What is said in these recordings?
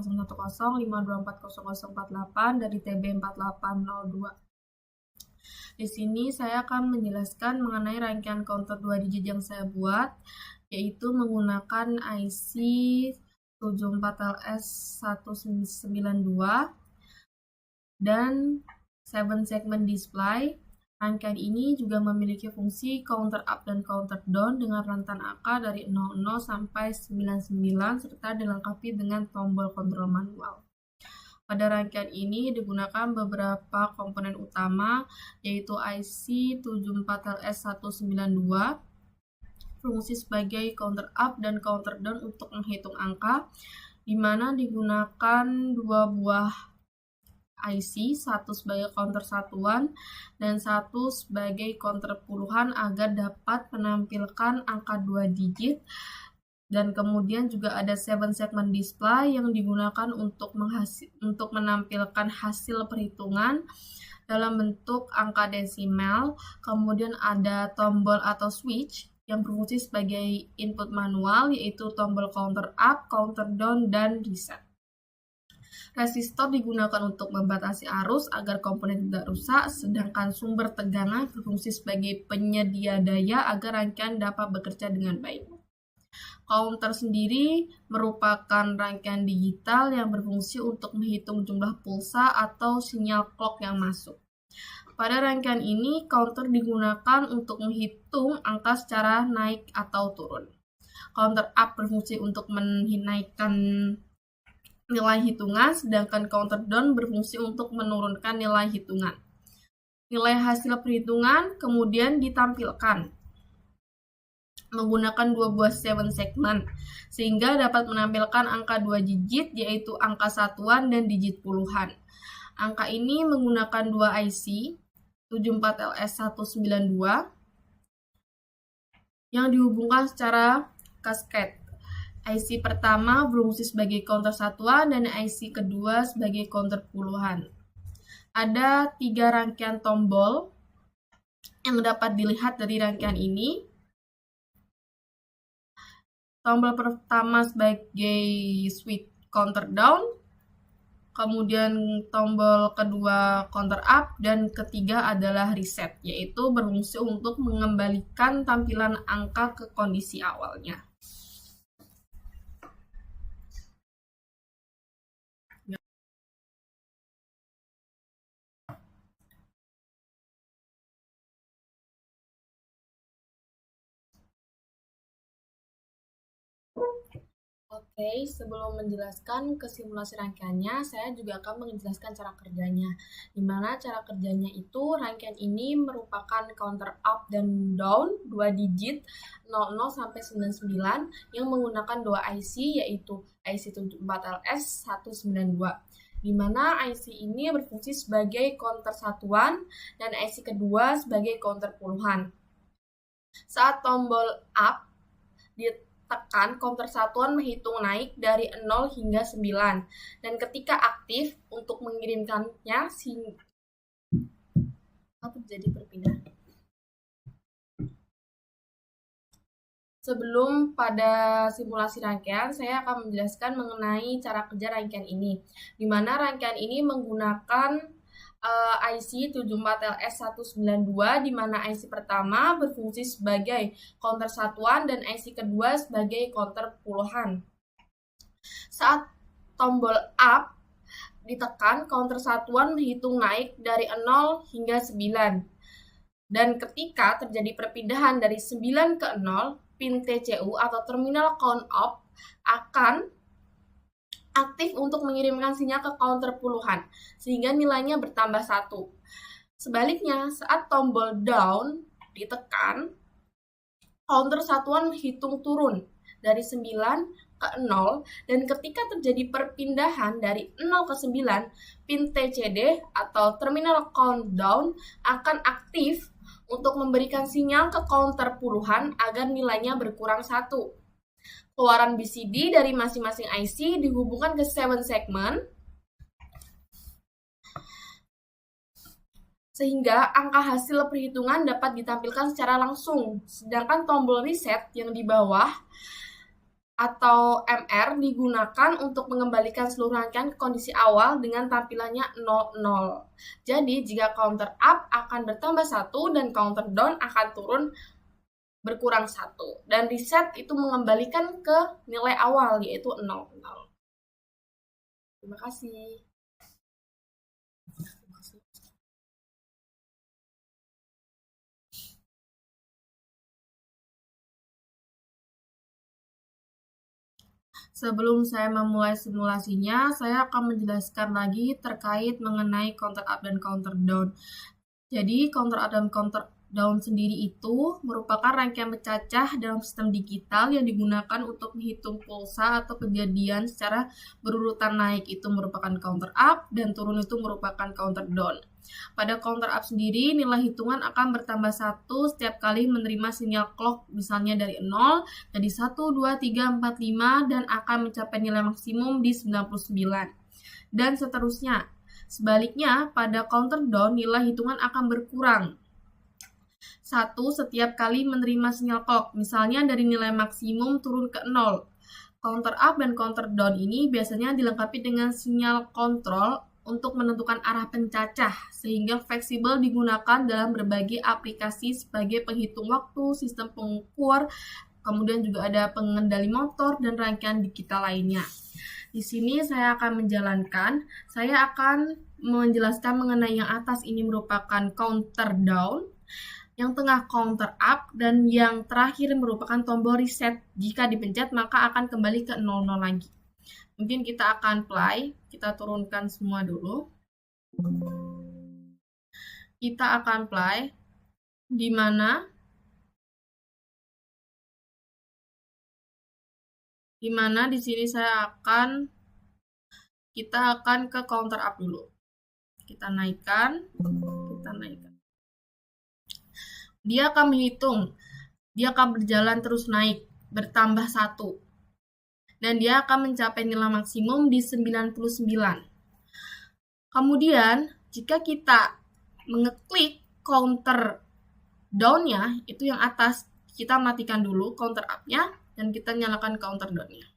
01010 5240048 dari TB4802. Di sini saya akan menjelaskan mengenai rangkaian counter 2 digit yang saya buat, yaitu menggunakan IC 74LS192 dan 7 segment display. Rangkaian ini juga memiliki fungsi counter up dan counter down dengan rentan angka dari 00 sampai 99 serta dilengkapi dengan tombol kontrol manual. Pada rangkaian ini digunakan beberapa komponen utama, yaitu IC 74LS192, fungsi sebagai counter up dan counter down untuk menghitung angka, di mana digunakan dua buah IC, satu sebagai counter satuan dan satu sebagai counter puluhan agar dapat menampilkan angka 2 digit. Dan kemudian juga ada 7 segment display yang digunakan untuk menampilkan hasil perhitungan dalam bentuk angka desimal. Kemudian ada tombol atau switch yang berfungsi sebagai input manual, yaitu tombol counter up, counter down, dan reset. Resistor digunakan untuk membatasi arus agar komponen tidak rusak, sedangkan sumber tegangan berfungsi sebagai penyedia daya agar rangkaian dapat bekerja dengan baik. Counter sendiri merupakan rangkaian digital yang berfungsi untuk menghitung jumlah pulsa atau sinyal clock yang masuk. Pada rangkaian ini, counter digunakan untuk menghitung angka secara naik atau turun. Counter up berfungsi untuk menaikkan nilai hitungan, sedangkan counter down berfungsi untuk menurunkan nilai hitungan. Nilai hasil perhitungan kemudian ditampilkan menggunakan dua buah 7 segmen, sehingga dapat menampilkan angka 2 digit, yaitu angka satuan dan digit puluhan. Angka ini menggunakan dua IC 74LS192 yang dihubungkan secara cascade. IC pertama berfungsi sebagai counter satuan dan IC kedua sebagai counter puluhan. Ada 3 rangkaian tombol yang dapat dilihat dari rangkaian ini. Tombol pertama sebagai switch counter down, kemudian tombol kedua counter up, dan ketiga adalah reset, yaitu berfungsi untuk mengembalikan tampilan angka ke kondisi awalnya. Oke, sebelum menjelaskan ke simulasi rangkaiannya, saya juga akan menjelaskan cara kerjanya. Di mana cara kerjanya itu, rangkaian ini merupakan counter up dan down 2 digit 00 sampai 99 yang menggunakan dua IC, yaitu IC 74LS192. Di mana IC ini berfungsi sebagai counter satuan dan IC kedua sebagai counter puluhan. Saat tombol up ditekan, counter satuan menghitung naik dari 0 hingga 9, dan ketika aktif untuk mengirimkannya terjadi perpindahan. Sebelum pada simulasi rangkaian, saya akan menjelaskan mengenai cara kerja rangkaian ini, di mana rangkaian ini menggunakan IC 74LS192, di mana IC pertama berfungsi sebagai counter satuan dan IC kedua sebagai counter puluhan. Saat tombol up ditekan, counter satuan menghitung naik dari 0 hingga 9. Dan ketika terjadi perpindahan dari 9 ke 0, pin TCU atau terminal count off akan aktif untuk mengirimkan sinyal ke counter puluhan, sehingga nilainya bertambah 1. Sebaliknya, saat tombol down ditekan, counter satuan menghitung turun dari 9 ke 0, dan ketika terjadi perpindahan dari 0 ke 9, pin TCD atau terminal countdown akan aktif untuk memberikan sinyal ke counter puluhan agar nilainya berkurang 1. Keluaran BCD dari masing-masing IC dihubungkan ke 7 segmen, sehingga angka hasil perhitungan dapat ditampilkan secara langsung. Sedangkan tombol reset yang di bawah atau MR digunakan untuk mengembalikan seluruh rangkaian ke kondisi awal dengan tampilannya 00. Jadi, jika counter up akan bertambah 1 dan counter down akan turun berkurang 1. Dan reset itu mengembalikan ke nilai awal, yaitu 00. Terima kasih. Sebelum saya memulai simulasinya, saya akan menjelaskan lagi terkait mengenai counter up dan counter down. Jadi, counter up dan counter down sendiri itu merupakan rangkaian bercacah dalam sistem digital yang digunakan untuk menghitung pulsa atau kejadian secara berurutan naik. Itu merupakan counter up dan turun itu merupakan counter down. Pada counter up sendiri, nilai hitungan akan bertambah 1 setiap kali menerima sinyal clock, misalnya dari 0, jadi 1, 2, 3, 4, 5, dan akan mencapai nilai maksimum di 99. Dan seterusnya. Sebaliknya, pada counter down, nilai hitungan akan berkurang 1 setiap kali menerima sinyal clock, misalnya dari nilai maksimum turun ke 0. Counter up dan counter down ini biasanya dilengkapi dengan sinyal kontrol untuk menentukan arah pencacah, sehingga fleksibel digunakan dalam berbagai aplikasi sebagai penghitung waktu, sistem pengukur, kemudian juga ada pengendali motor dan rangkaian digital lainnya. Di sini saya akan menjelaskan mengenai yang atas ini merupakan counter down, yang tengah counter up, dan yang terakhir merupakan tombol reset. Jika dipencet maka akan kembali ke 00 lagi. Mungkin kita akan play, kita turunkan semua dulu. Kita akan play, di mana di sini kita akan ke counter up dulu. Kita naikkan. Dia akan menghitung, dia akan berjalan terus naik, bertambah 1. Dan dia akan mencapai nilai maksimum di 99. Kemudian, jika kita mengeklik counter down-nya, itu yang atas, kita matikan dulu counter up-nya, dan kita nyalakan counter down-nya.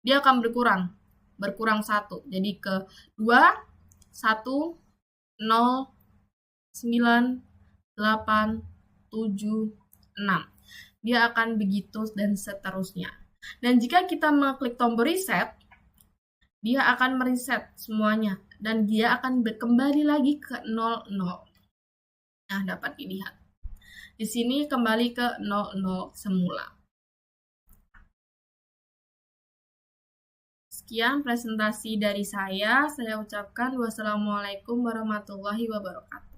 Dia akan berkurang 1. Jadi ke 2, 1, 0, 9, 8, 7, 6. Dia akan begitu dan seterusnya. Dan jika kita mengklik tombol reset, dia akan mereset semuanya dan dia akan kembali lagi ke 00. Nah, dapat dilihat. Di sini kembali ke 00 semula. Sekian presentasi dari saya. Saya ucapkan wassalamualaikum warahmatullahi wabarakatuh.